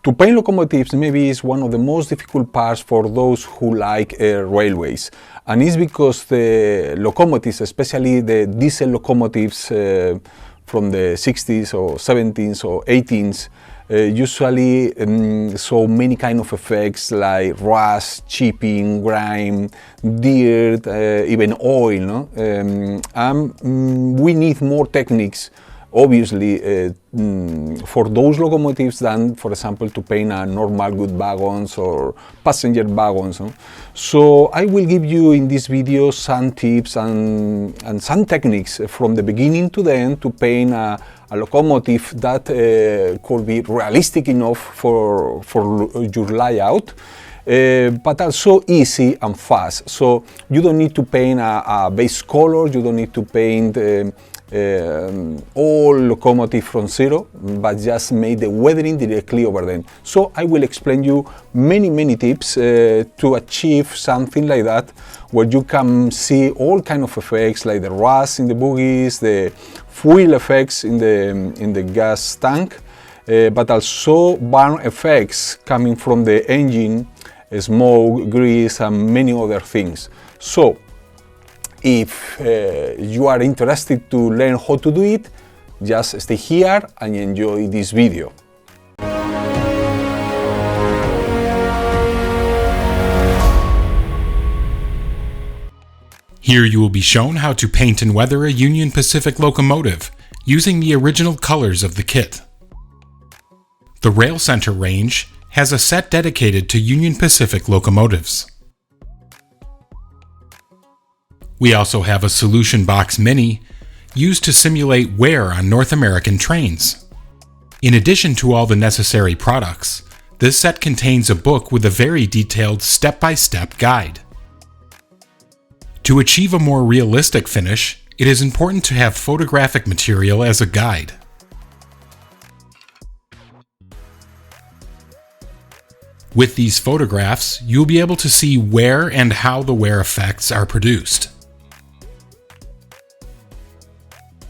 To paint locomotives maybe is one of the most difficult parts for those who like railways, and it's because the locomotives, especially the diesel locomotives from the 60s or 70s or 18s, usually show many kind of effects like rust, chipping, grime, dirt, even oil, no? We need more techniques, obviously, for those locomotives than, for example, to paint a normal good wagons or passenger wagons. No? So I will give you in this video some tips and some techniques from the beginning to the end to paint a locomotive that could be realistic enough for your layout. But also easy and fast. So you don't need to paint a base color, you don't need to paint all locomotive from zero, but just make the weathering directly over them. So I will explain you many tips to achieve something like that, where you can see all kind of effects like the rust in the bogies, the fuel effects in the gas tank, but also burn effects coming from the engine, smoke, grease, and many other things. So if you are interested to learn how to do it, just stay here and enjoy this video. Here you will be shown how to paint and weather a Union Pacific locomotive using the original colors of the kit. The Rail Center range has a set dedicated to Union Pacific locomotives. We also have a Solution Box Mini used to simulate wear on North American trains. In addition to all the necessary products, this set contains a book with a very detailed step-by-step guide. To achieve a more realistic finish, it is important to have photographic material as a guide. With these photographs, you'll be able to see where and how the wear effects are produced.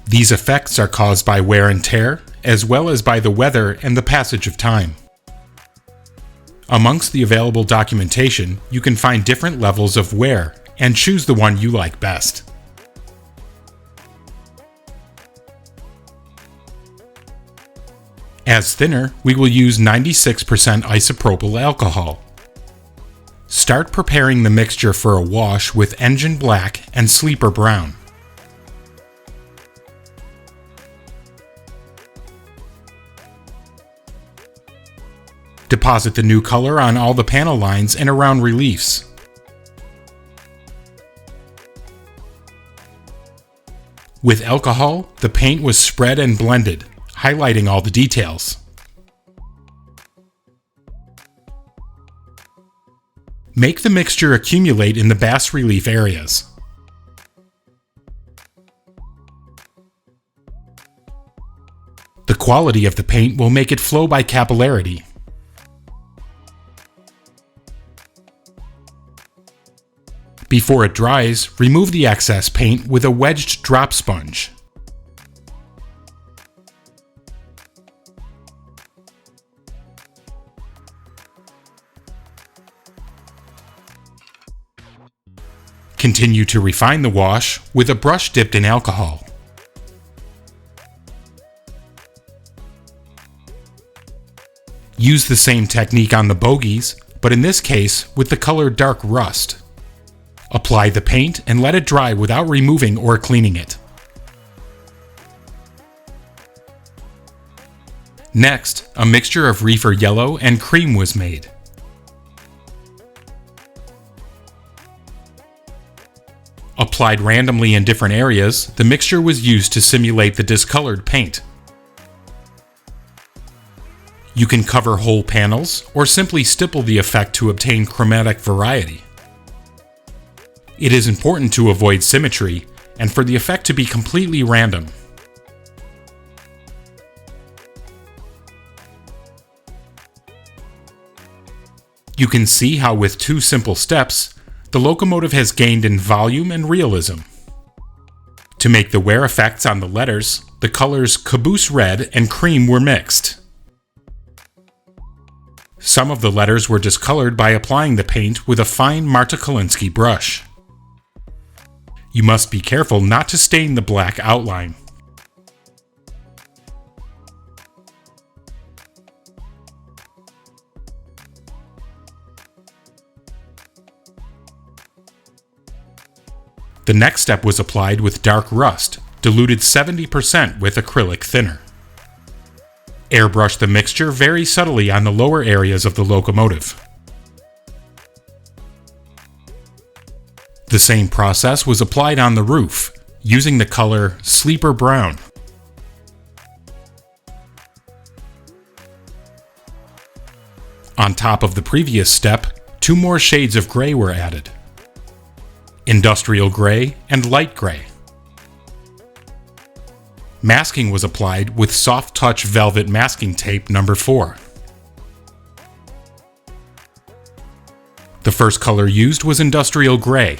These effects are caused by wear and tear, as well as by the weather and the passage of time. Amongst the available documentation, you can find different levels of wear and choose the one you like best. As thinner, we will use 96% isopropyl alcohol. Start preparing the mixture for a wash with engine black and sleeper brown. Deposit the new color on all the panel lines and around reliefs. With alcohol, the paint was spread and blended, highlighting all the details. Make the mixture accumulate in the bas relief areas. The quality of the paint will make it flow by capillarity. Before it dries, remove the excess paint with a wedged drop sponge. Continue to refine the wash with a brush dipped in alcohol. Use the same technique on the bogies, but in this case with the color dark rust. Apply the paint and let it dry without removing or cleaning it. Next, a mixture of reefer yellow and cream was made. Applied randomly in different areas, the mixture was used to simulate the discolored paint. You can cover whole panels or simply stipple the effect to obtain chromatic variety. It is important to avoid symmetry and for the effect to be completely random. You can see how with two simple steps, the locomotive has gained in volume and realism. To make the wear effects on the letters, the colors caboose red and cream were mixed. Some of the letters were discolored by applying the paint with a fine Marta-Kolinsky brush. You must be careful not to stain the black outline. The next step was applied with dark rust, diluted 70% with acrylic thinner. Airbrush the mixture very subtly on the lower areas of the locomotive. The same process was applied on the roof, using the color Sleeper Brown. On top of the previous step, 2 more shades of gray were added: Industrial Gray and Light Gray. Masking was applied with Soft Touch Velvet Masking Tape number 4. The first color used was Industrial Gray.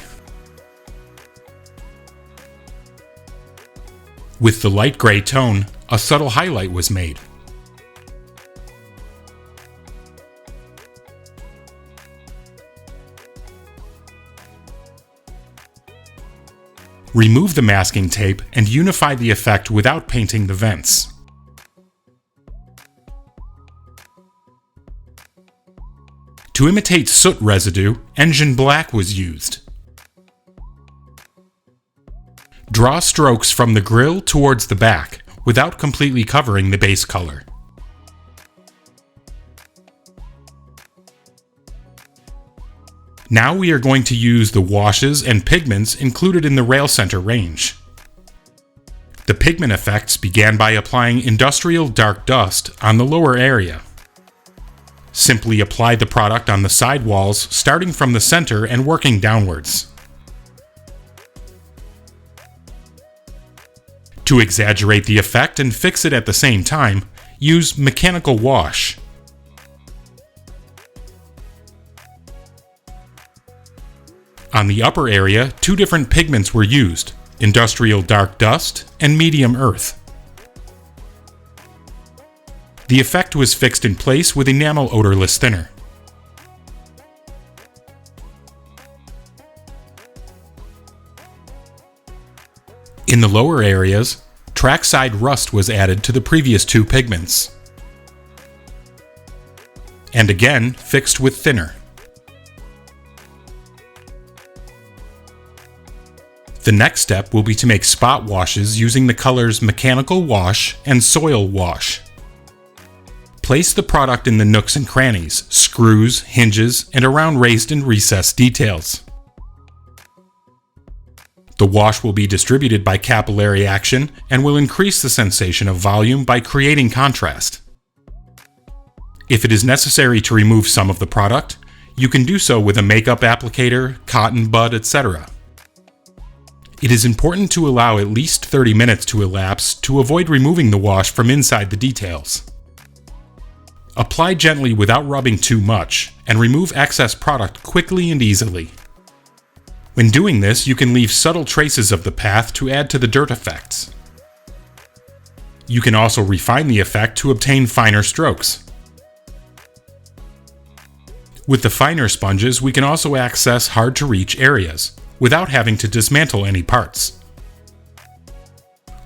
With the light gray tone, a subtle highlight was made. Remove the masking tape and unify the effect without painting the vents. To imitate soot residue, engine black was used. Draw strokes from the grille towards the back, without completely covering the base color. Now we are going to use the washes and pigments included in the rail center range. The pigment effects began by applying industrial dark dust on the lower area. Simply apply the product on the side walls, starting from the center and working downwards. To exaggerate the effect and fix it at the same time, use mechanical wash. On the upper area, 2 different pigments were used: Industrial Dark Dust and Medium Earth. The effect was fixed in place with enamel odorless thinner. In the lower areas, trackside rust was added to the previous 2 pigments, and again fixed with thinner. The next step will be to make spot washes using the colors Mechanical Wash and Soil Wash. Place the product in the nooks and crannies, screws, hinges, and around raised and recessed details. The wash will be distributed by capillary action and will increase the sensation of volume by creating contrast. If it is necessary to remove some of the product, you can do so with a makeup applicator, cotton bud, etc. It is important to allow at least 30 minutes to elapse to avoid removing the wash from inside the details. Apply gently without rubbing too much, and remove excess product quickly and easily. When doing this, you can leave subtle traces of the path to add to the dirt effects. You can also refine the effect to obtain finer strokes. With the finer sponges, we can also access hard-to-reach areas, without having to dismantle any parts.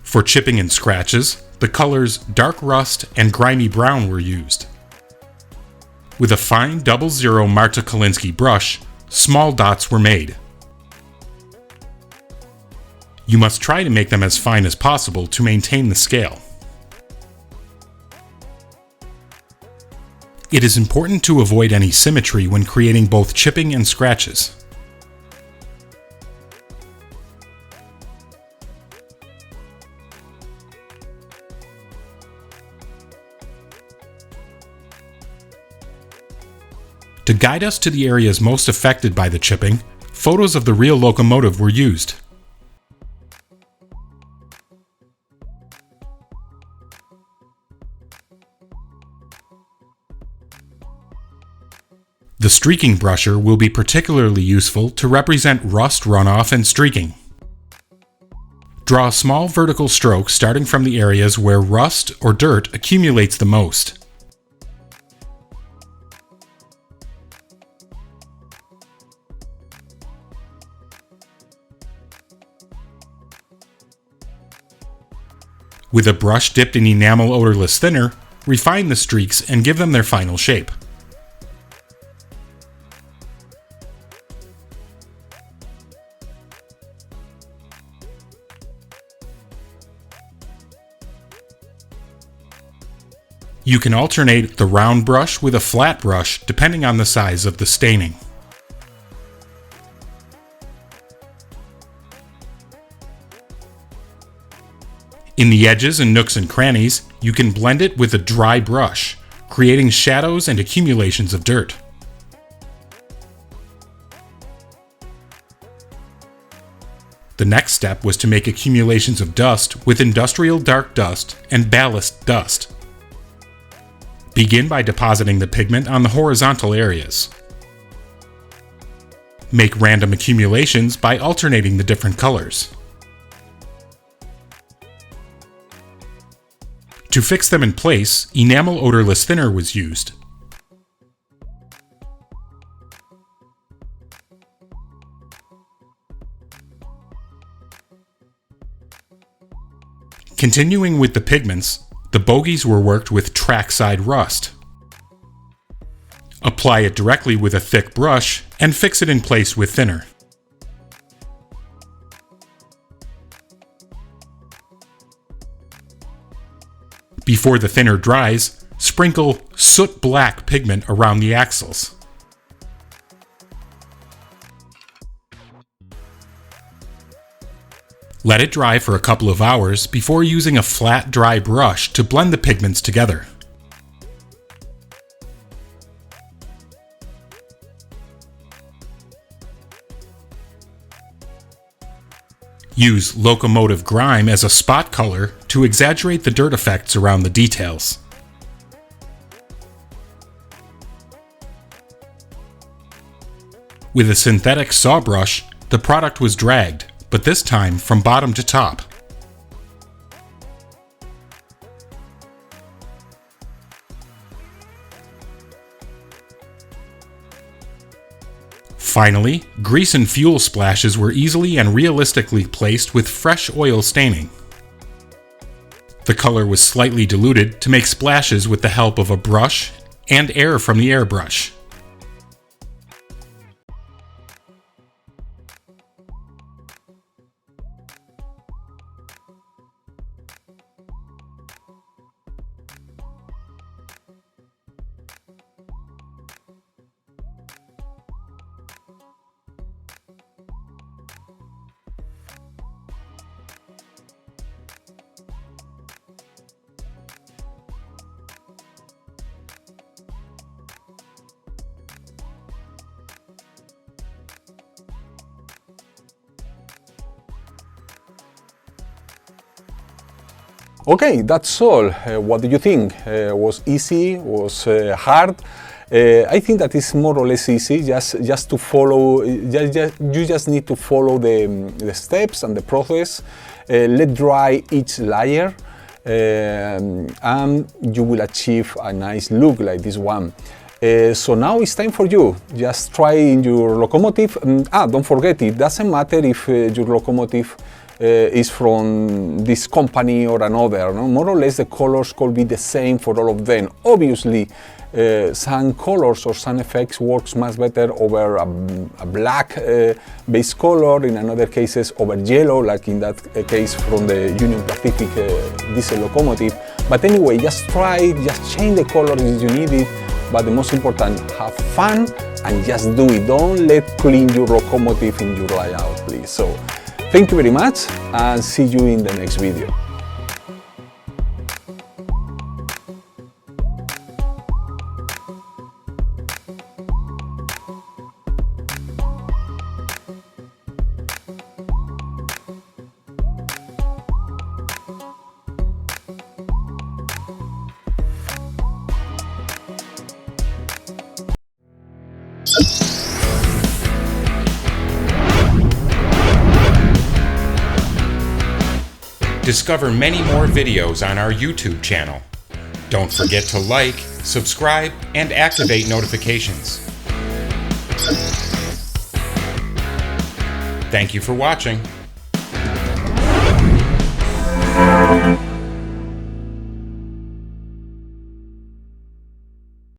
For chipping and scratches, the colors Dark Rust and Grimy Brown were used. With a fine 00 Marta-Kolinsky brush, small dots were made. You must try to make them as fine as possible to maintain the scale. It is important to avoid any symmetry when creating both chipping and scratches. To guide us to the areas most affected by the chipping, photos of the real locomotive were used. The Streakingbrusher will be particularly useful to represent rust runoff and streaking. Draw small vertical strokes starting from the areas where rust or dirt accumulates the most. With a brush dipped in enamel odorless thinner, refine the streaks and give them their final shape. You can alternate the round brush with a flat brush depending on the size of the staining. In the edges and nooks and crannies, you can blend it with a dry brush, creating shadows and accumulations of dirt. The next step was to make accumulations of dust with industrial dark dust and ballast dust. Begin by depositing the pigment on the horizontal areas. Make random accumulations by alternating the different colors. To fix them in place, enamel odorless thinner was used. Continuing with the pigments, the bogies were worked with trackside rust. Apply it directly with a thick brush and fix it in place with thinner. Before the thinner dries, sprinkle soot black pigment around the axles. Let it dry for a couple of hours before using a flat, dry brush to blend the pigments together. Use Locomotive Grime as a spot color to exaggerate the dirt effects around the details. With a synthetic saw brush, the product was dragged, but this time from bottom to top. Finally, grease and fuel splashes were easily and realistically placed with fresh oil staining. The color was slightly diluted to make splashes with the help of a brush and air from the airbrush. Okay, that's all. What do you think? Was easy? Was hard? I think that is more or less easy. Just to follow. You just need to follow the steps and the process. Let dry each layer, and you will achieve a nice look like this one. So now it's time for you. Just try in your locomotive. Don't forget, it doesn't matter if your locomotive is from this company or another. No? More or less the colors could be the same for all of them. Obviously, some colors or some effects works much better over a black base color, in another cases over yellow, like in that case from the Union Pacific diesel locomotive. But anyway, just try, just change the colors if you need it. But the most important, have fun and just do it. Don't let clean your locomotive in your layout, please. So, thank you very much and see you in the next video. Discover many more videos on our YouTube channel. Don't forget to like, subscribe, and activate notifications. Thank you for watching.